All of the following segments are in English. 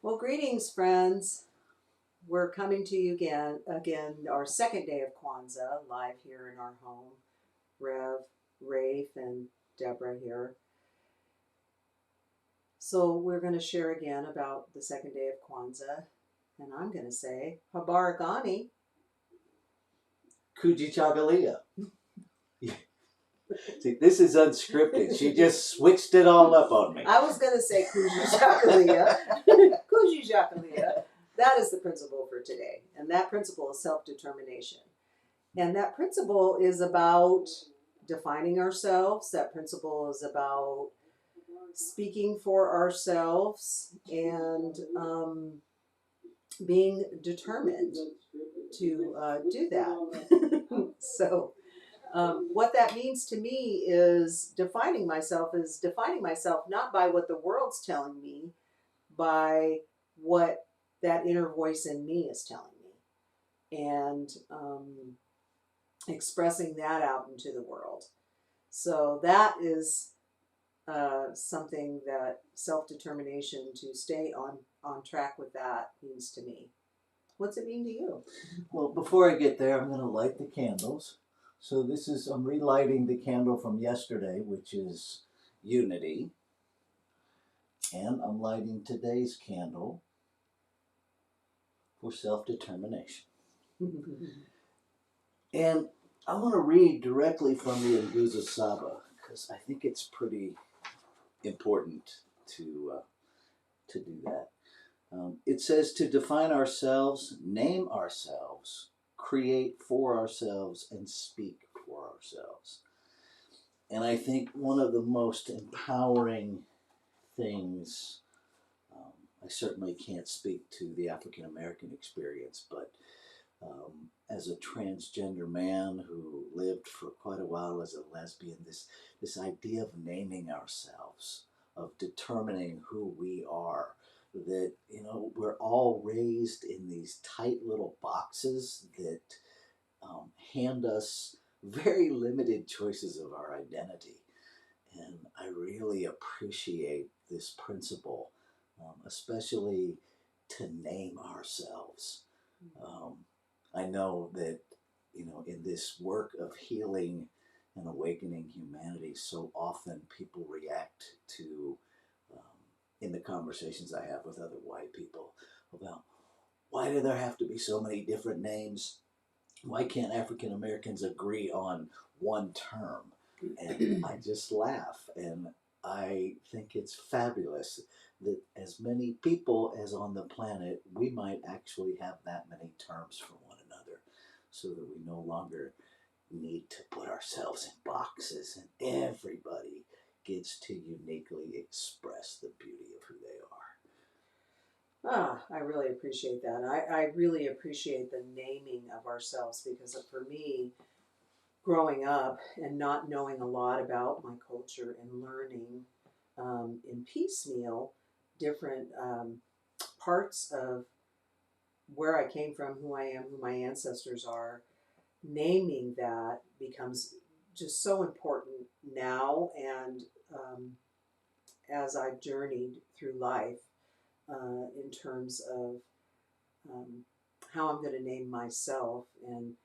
Well, greetings, friends. We're coming to you again, our second day of Kwanzaa, live here in our home. Rafe, and Debra here. So we're going to share again about the second day of Kwanzaa, and I'm going to say Habaragani. Kujichhagulia. See, this is unscripted. She just switched it all up on me. I was going to say Kujichhagulia. Kujichhagulia. That is the principle for today, and that principle is self-determination. And that principle is about defining ourselves. That principle is about speaking for ourselves and being determined to do that. So what that means to me is defining myself not by what the world's telling me, by what that inner voice in me is telling me. And expressing that out into the world. So that is something that self-determination to stay on track with that means to me. What's it mean to you? Well, before I get there, I'm going to light the candles. So I'm relighting the candle from yesterday, which is unity. And I'm lighting today's candle for self-determination. And I want to read directly from the Nguzo Saba because I think it's pretty important to do that. It says to define ourselves, name ourselves, create for ourselves, and speak for ourselves. And I think one of the most empowering things, I certainly can't speak to the African American experience, but as a transgender man who lived for quite a while as a lesbian, this idea of naming ourselves, of determining who we are, that, we're all raised in these tight little boxes that hand us very limited choices of our identity. And I really appreciate this principle, especially to name ourselves. I know that, in this work of healing and awakening humanity, so often people react to, in the conversations I have with other white people, about why do there have to be so many different names? Why can't African Americans agree on one term? And I just laugh, and I think it's fabulous that as many people as on the planet, we might actually have that many terms for one another, so that we no longer need to put ourselves in boxes, and everybody gets to uniquely express the beauty of who they are. I really appreciate that. I really appreciate the naming of ourselves, because for me, growing up and not knowing a lot about my culture and learning in piecemeal different parts of where I came from, who I am, who my ancestors are, naming that becomes just so important now, and as I've journeyed through life in terms of how I'm going to name myself and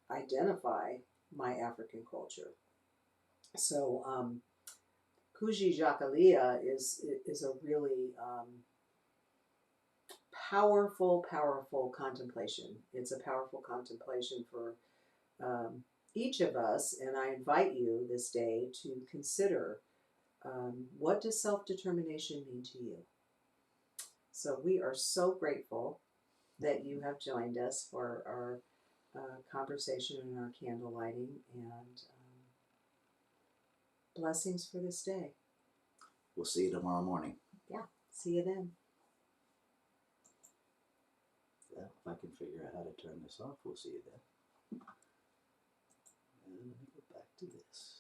identify my African culture. So Kujichhagulia is a really powerful contemplation. It's a powerful contemplation for each of us, and I invite you this day to consider, what does self-determination mean to you? So we are so grateful that you have joined us for our conversation and our candle lighting, and blessings for this day. We'll see you tomorrow morning. Yeah, see you then. Yeah, if I can figure out how to turn this off, we'll see you then. And let me go back to this.